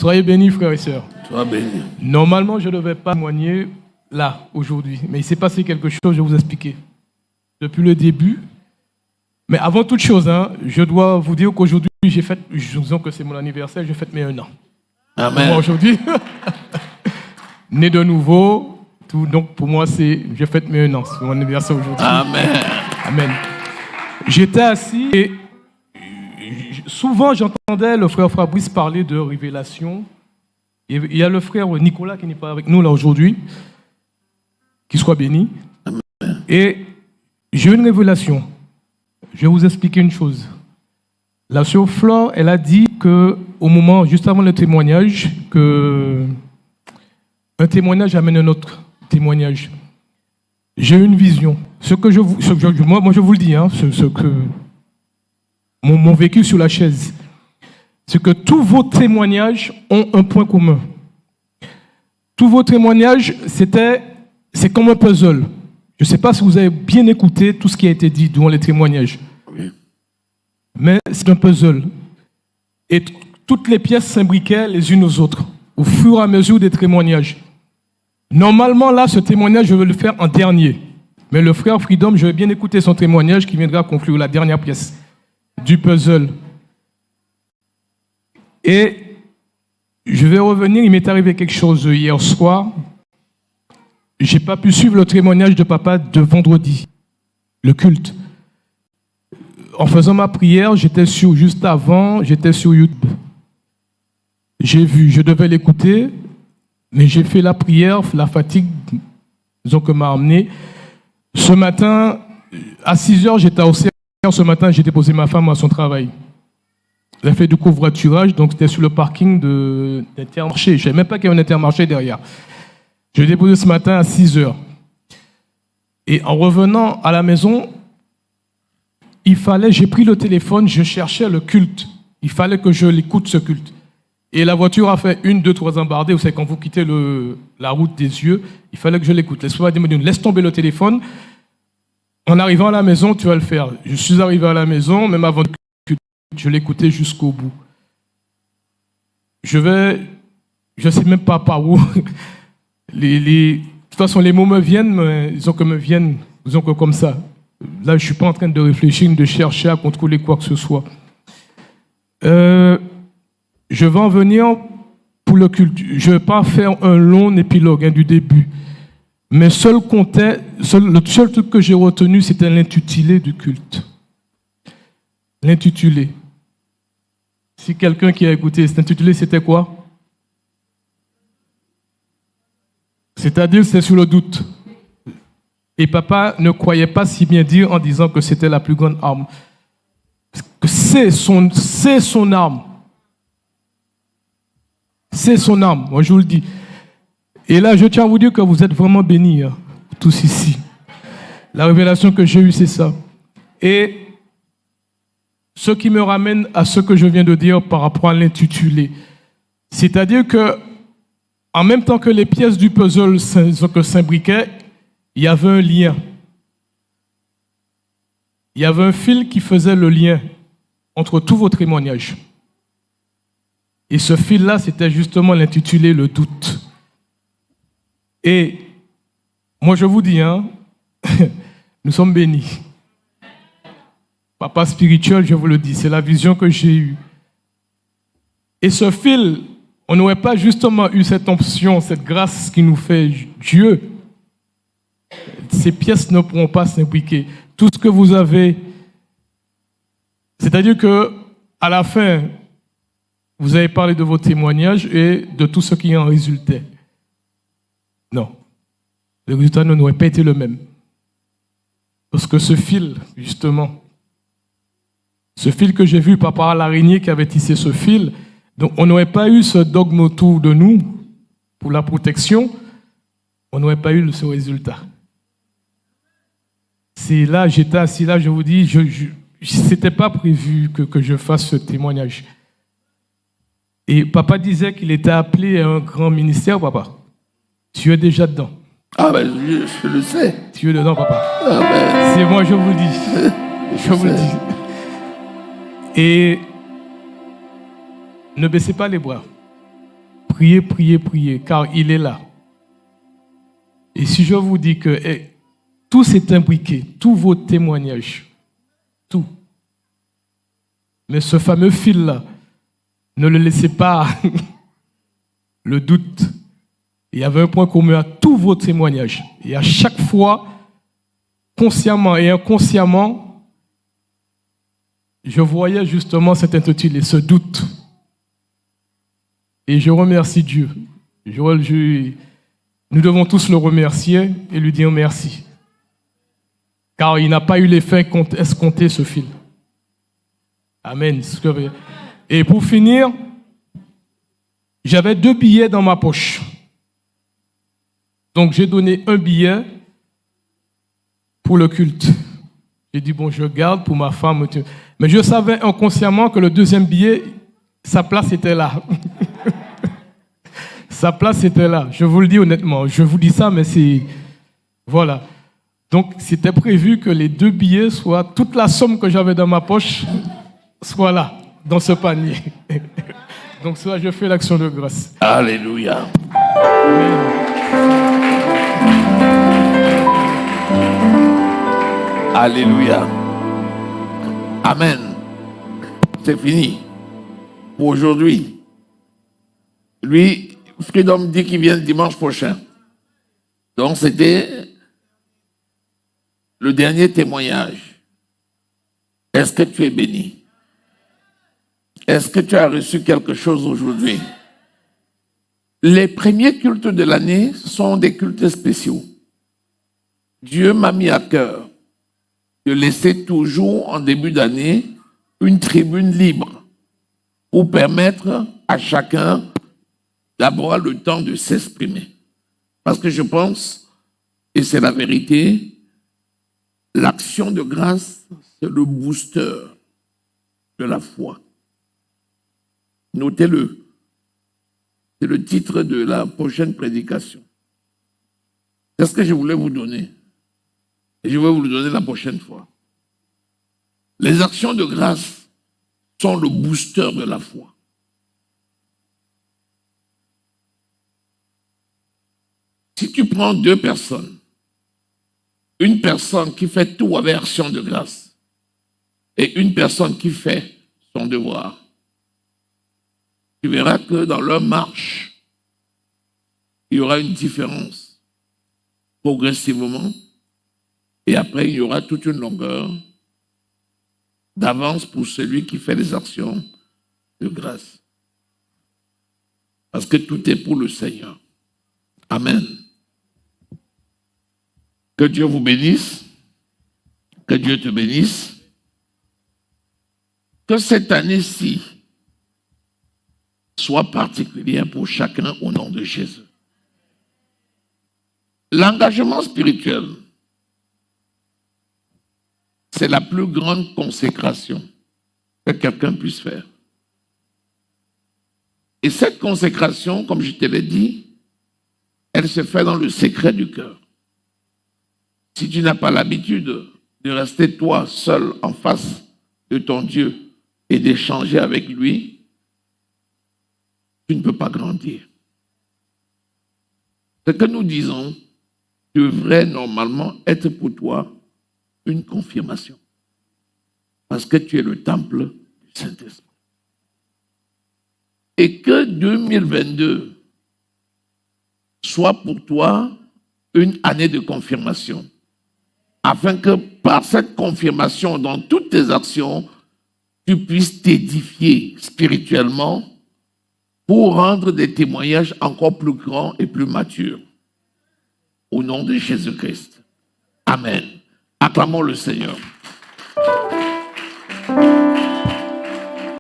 Soyez bénis, frères et sœurs. Sois béni. Normalement, je ne devais pas témoigner là, aujourd'hui. Mais il s'est passé quelque chose, je vais vous expliquer. Depuis le début. Mais avant toute chose, je dois vous dire qu'aujourd'hui, j'ai fait, disons que c'est mon anniversaire, j'ai fête mes 1 an. Amen. Moi, aujourd'hui, né de nouveau, tout, donc pour moi, j'ai fête mes 1 an. C'est mon anniversaire aujourd'hui. Amen. Amen. J'étais assis et souvent j'entendais le frère Fabrice parler de révélation. Il y a le frère Nicolas qui n'est pas avec nous là aujourd'hui. Qu'il soit béni. Amen. Et j'ai une révélation. Je vais vous expliquer une chose. La sœur Flore, elle a dit qu'au moment, juste avant le témoignage, qu'un témoignage amène un autre témoignage. J'ai eu une vision. Moi, je vous le dis, ce que mon vécu sur la chaise, c'est que tous vos témoignages ont un point commun. Tous vos témoignages, c'est comme un puzzle. Je ne sais pas si vous avez bien écouté tout ce qui a été dit durant les témoignages. Oui. Mais c'est un puzzle. Et toutes les pièces s'imbriquaient les unes aux autres, au fur et à mesure des témoignages. Normalement, là, ce témoignage, je vais le faire en dernier. Mais le frère Freedom, je vais bien écouter son témoignage qui viendra conclure la dernière pièce du puzzle. Et je vais revenir, il m'est arrivé quelque chose hier soir. Je n'ai pas pu suivre le témoignage de papa de vendredi, le culte. En faisant ma prière, juste avant, j'étais sur YouTube. J'ai vu, je devais l'écouter, mais j'ai fait la prière, la fatigue, disons que m'a amené. Ce matin, à 6h, j'étais au CR. Ce matin, j'ai déposé ma femme à son travail. Elle a fait du covoiturage, donc c'était sur le parking d'Intermarché. Je ne savais même pas qu'il y avait un Intermarché derrière. Je l'ai déposé ce matin à 6h. Et en revenant à la maison, j'ai pris le téléphone, je cherchais le culte. Il fallait que je l'écoute, ce culte. Et la voiture a fait 1, 2, 3 embardées. Vous savez, quand vous quittez la route des yeux, il fallait que je l'écoute. Laisse tomber le téléphone. En arrivant à la maison, tu vas le faire. Je suis arrivé à la maison, même avant que je l'écoutais jusqu'au bout. Je ne sais même pas par où. De toute façon, les mots me viennent, mais disons que comme ça. Là, je ne suis pas en train de réfléchir, de chercher à contrôler quoi que ce soit. Je vais en venir pour le culte. Je ne vais pas faire un long épilogue du début. Mais le seul truc que j'ai retenu, c'était l'intitulé du culte. L'intitulé. Si quelqu'un qui a écouté, cet intitulé, c'était quoi? C'est-à-dire, c'est sur le doute. Et papa ne croyait pas si bien dire en disant que c'était la plus grande arme. Que c'est son arme. C'est son arme, moi je vous le dis. Et là, je tiens à vous dire que vous êtes vraiment bénis, tous ici. La révélation que j'ai eue, c'est ça. Et ce qui me ramène à ce que je viens de dire par rapport à l'intitulé. C'est-à-dire que, en même temps que les pièces du puzzle s'imbriquaient, il y avait un lien. Il y avait un fil qui faisait le lien entre tous vos témoignages. Et ce fil-là, c'était justement l'intitulé « Le doute ». Et moi, je vous dis, nous sommes bénis. Papa spirituel, je vous le dis, c'est la vision que j'ai eue. Et ce fil, on n'aurait pas justement eu cette onction, cette grâce qui nous fait Dieu. Ces pièces ne pourront pas s'imbriquer. Tout ce que vous avez, c'est-à-dire que à la fin, vous avez parlé de vos témoignages et de tout ce qui en résultait. Non. Le résultat n'aurait pas été le même. Parce que ce fil, justement, ce fil que j'ai vu par rapport à l'araignée qui avait tissé ce fil, donc on n'aurait pas eu ce dogme autour de nous pour la protection, on n'aurait pas eu ce résultat. C'est là, j'étais assis là, je vous dis, c'était pas prévu que je fasse ce témoignage. Et papa disait qu'il était appelé à un grand ministère, papa. Tu es déjà dedans. Ah ben, je le sais. Tu es dedans, papa. Ah ben. C'est moi, je vous le dis. Je vous le dis. Et ne baissez pas les bras. priez, priez, priez, car il est là. Et si je vous dis que tout s'est imbriqué, tous vos témoignages, tout. Mais ce fameux fil-là, ne le laissez pas le doute. Il y avait un point commun à tous vos témoignages. Et à chaque fois, consciemment et inconsciemment, je voyais justement cet intitulé, ce doute. Et je remercie Dieu. Nous devons tous le remercier et lui dire merci. Car il n'a pas eu l'effet escompté, ce fil. Amen. Et pour finir, j'avais 2 billets dans ma poche. Donc j'ai donné un billet pour le culte. J'ai dit, bon, je garde pour ma femme. Mais je savais inconsciemment que le 2e billet, sa place était là. Sa place était là. Je vous le dis honnêtement. Je vous dis ça, mais c'est... Voilà. Donc c'était prévu que les 2 billets soient... Toute la somme que j'avais dans ma poche soit là, dans ce panier. Donc ça, je fais l'action de grâce. Alléluia. Amen. Alléluia. Amen. C'est fini pour aujourd'hui. Lui, Freedom dit qu'il vient dimanche prochain. Donc c'était le dernier témoignage. Est-ce que tu es béni? Est-ce que tu as reçu quelque chose aujourd'hui? Les premiers cultes de l'année sont des cultes spéciaux. Dieu m'a mis à cœur de laisser toujours en début d'année une tribune libre pour permettre à chacun d'avoir le temps de s'exprimer. Parce que je pense, et c'est la vérité, l'action de grâce, c'est le booster de la foi. Notez-le. C'est le titre de la prochaine prédication. C'est ce que je voulais vous donner. Et je vais vous le donner la prochaine fois. Les actions de grâce sont le booster de la foi. Si tu prends 2 personnes, une personne qui fait tout avec action de grâce et une personne qui fait son devoir, tu verras que dans leur marche, il y aura une différence progressivement et après il y aura toute une longueur d'avance pour celui qui fait les actions de grâce. Parce que tout est pour le Seigneur. Amen. Que Dieu vous bénisse. Que Dieu te bénisse. Que cette année-ci soit particulière pour chacun au nom de Jésus. L'engagement spirituel, c'est la plus grande consécration que quelqu'un puisse faire. Et cette consécration, comme je te l'ai dit, elle se fait dans le secret du cœur. Si tu n'as pas l'habitude de rester toi seul en face de ton Dieu et d'échanger avec lui, tu ne peux pas grandir. Ce que nous disons devrait normalement être pour toi une confirmation. Parce que tu es le temple du Saint-Esprit. Et que 2022 soit pour toi une année de confirmation. Afin que par cette confirmation dans toutes tes actions, tu puisses t'édifier spirituellement pour rendre des témoignages encore plus grands et plus matures. Au nom de Jésus-Christ. Amen. Acclamons le Seigneur.